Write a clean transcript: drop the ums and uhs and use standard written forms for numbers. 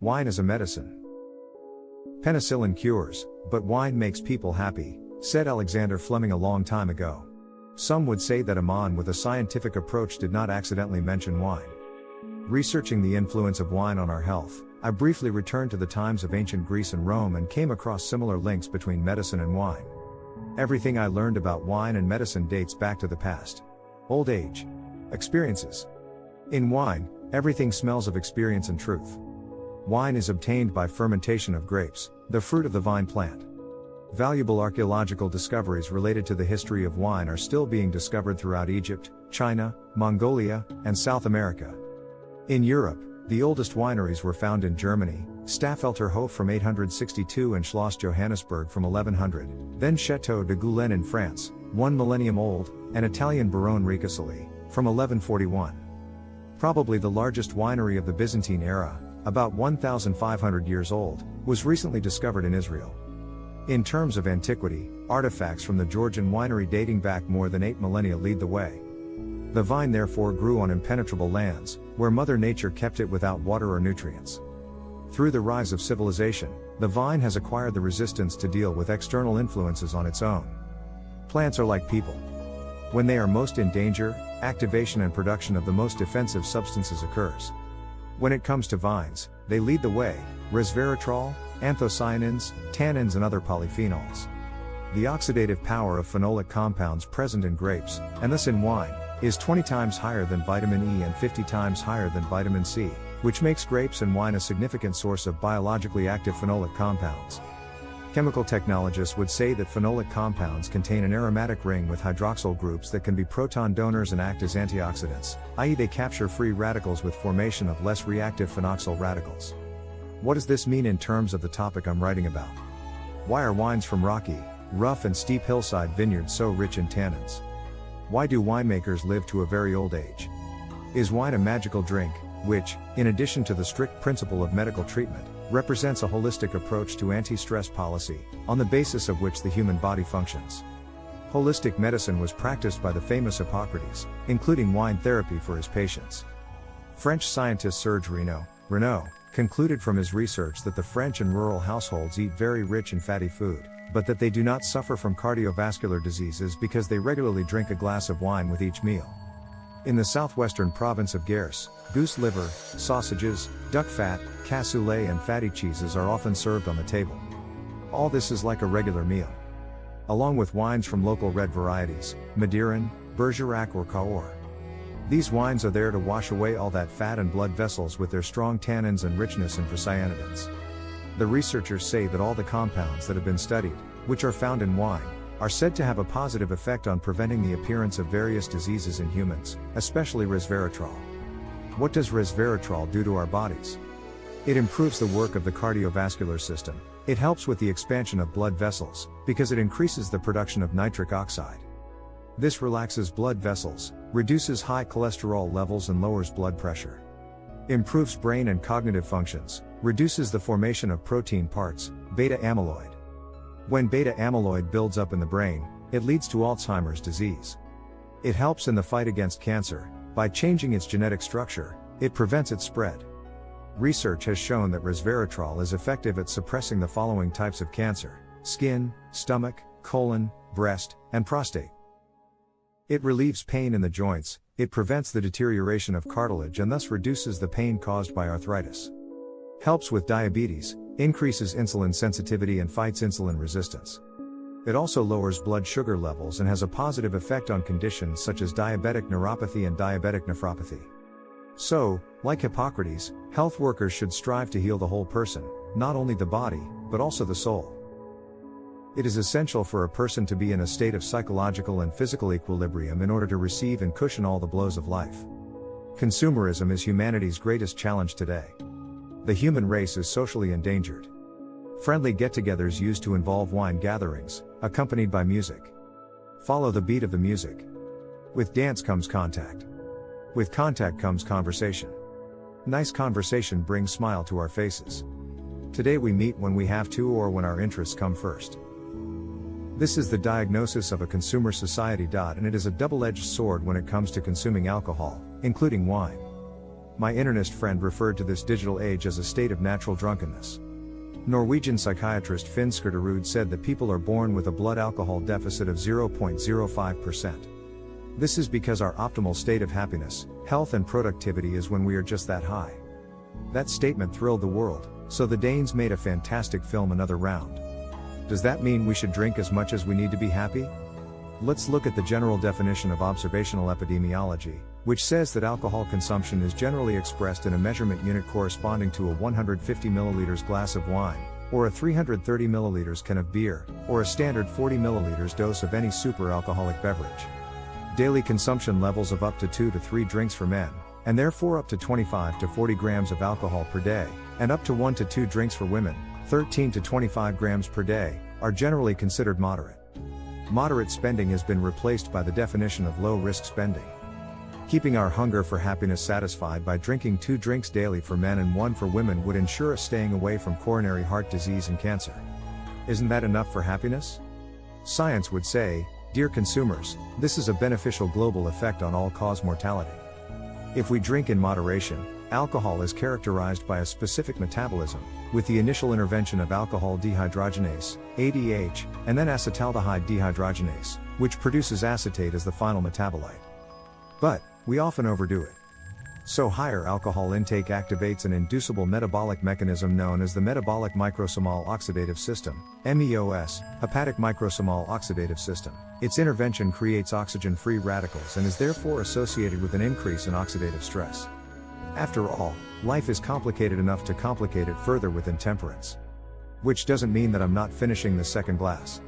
Wine is a medicine. Penicillin cures, but wine makes people happy, said Alexander Fleming a long time ago. Some would say that a man with a scientific approach did not accidentally mention wine. Researching the influence of wine on our health, I briefly returned to the times of ancient Greece and Rome and came across similar links between medicine and wine. Everything I learned about wine and medicine dates back to the past. Old age. Experiences. In wine, everything smells of experience and truth. Wine is obtained by fermentation of grapes, the fruit of the vine plant. Valuable archaeological discoveries related to the history of wine are still being discovered throughout Egypt, China, Mongolia, and South America. In Europe, the oldest wineries were found in Germany, Staffelterhof from 862 and Schloss Johannesburg from 1100, then Château de Goulaine in France, 1 millennium old, and Italian Barone Ricasoli, from 1141. Probably the largest winery of the Byzantine era, about 1,500 years old, was recently discovered in Israel. In terms of antiquity, artifacts from the Georgian winery dating back more than 8 millennia lead the way. The vine therefore grew on impenetrable lands, where Mother Nature kept it without water or nutrients. Through the rise of civilization, the vine has acquired the resistance to deal with external influences on its own. Plants are like people. When they are most in danger, activation and production of the most defensive substances occurs. When it comes to vines, they lead the way: resveratrol, anthocyanins, tannins and other polyphenols. The oxidative power of phenolic compounds present in grapes, and thus in wine, is 20 times higher than vitamin E and 50 times higher than vitamin C, which makes grapes and wine a significant source of biologically active phenolic compounds. Chemical technologists would say that phenolic compounds contain an aromatic ring with hydroxyl groups that can be proton donors and act as antioxidants, i.e. they capture free radicals with formation of less reactive phenoxyl radicals. What does this mean in terms of the topic I'm writing about? Why are wines from rocky, rough and steep hillside vineyards so rich in tannins? Why do winemakers live to a very old age? Is wine a magical drink, which, in addition to the strict principle of medical treatment, represents a holistic approach to anti-stress policy, on the basis of which the human body functions? Holistic medicine was practiced by the famous Hippocrates, including wine therapy for his patients. French scientist Serge Renaud concluded from his research that the French in rural households eat very rich and fatty food, but that they do not suffer from cardiovascular diseases because they regularly drink a glass of wine with each meal. In the southwestern province of Gers, goose liver, sausages, duck fat, cassoulet and fatty cheeses are often served on the table. All this is like a regular meal. Along with wines from local red varieties, Madeiran, Bergerac or Cahors. These wines are there to wash away all that fat and blood vessels with their strong tannins and richness in precyanidins. The researchers say that all the compounds that have been studied, which are found in wine, are said to have a positive effect on preventing the appearance of various diseases in humans, especially resveratrol. What does resveratrol do to our bodies? It improves the work of the cardiovascular system. It helps with the expansion of blood vessels, because it increases the production of nitric oxide. This relaxes blood vessels, reduces high cholesterol levels and lowers blood pressure. Improves brain and cognitive functions, reduces the formation of protein parts, beta amyloid. When beta amyloid builds up in the brain, it leads to Alzheimer's disease. It helps in the fight against cancer. By changing its genetic structure, it prevents its spread. Research has shown that resveratrol is effective at suppressing the following types of cancer: skin, stomach, colon, breast, and prostate. It relieves pain in the joints, it prevents the deterioration of cartilage and thus reduces the pain caused by arthritis. Helps with diabetes, increases insulin sensitivity and fights insulin resistance. It also lowers blood sugar levels and has a positive effect on conditions such as diabetic neuropathy and diabetic nephropathy. So, like Hippocrates, health workers should strive to heal the whole person, not only the body, but also the soul. It is essential for a person to be in a state of psychological and physical equilibrium in order to receive and cushion all the blows of life. Consumerism is humanity's greatest challenge today. The human race is socially endangered. Friendly get-togethers used to involve wine gatherings, accompanied by music. Follow the beat of the music. With dance comes contact. With contact comes conversation. Nice conversation brings smile to our faces. Today we meet when we have to or when our interests come first. This is the diagnosis of a consumer society. And it is a double-edged sword when it comes to consuming alcohol, including wine. My internist friend referred to this digital age as a state of natural drunkenness. Norwegian psychiatrist Finn Skirderud said that people are born with a blood alcohol deficit of 0.05%. This is because our optimal state of happiness, health and productivity is when we are just that high. That statement thrilled the world, so the Danes made a fantastic film Another Round. Does that mean we should drink as much as we need to be happy? Let's look at the general definition of observational epidemiology, which says that alcohol consumption is generally expressed in a measurement unit corresponding to a 150 milliliters glass of wine, or a 330 milliliters can of beer, or a standard 40 milliliters dose of any super-alcoholic beverage. Daily consumption levels of up to 2 to 3 drinks for men, and therefore up to 25 to 40 grams of alcohol per day, and up to 1 to 2 drinks for women, 13 to 25 grams per day, are generally considered moderate. Moderate spending has been replaced by the definition of low-risk spending. Keeping our hunger for happiness satisfied by drinking 2 drinks daily for men and 1 for women would ensure us staying away from coronary heart disease and cancer. Isn't that enough for happiness? Science would say, dear consumers, this is a beneficial global effect on all-cause mortality. If we drink in moderation, alcohol is characterized by a specific metabolism, with the initial intervention of alcohol dehydrogenase, ADH, and then acetaldehyde dehydrogenase, which produces acetate as the final metabolite. But, we often overdo it. So higher alcohol intake activates an inducible metabolic mechanism known as the metabolic microsomal oxidative system, MEOS, hepatic microsomal oxidative system. Its intervention creates oxygen-free radicals and is therefore associated with an increase in oxidative stress. After all, life is complicated enough to complicate it further with intemperance. Which doesn't mean that I'm not finishing the second glass.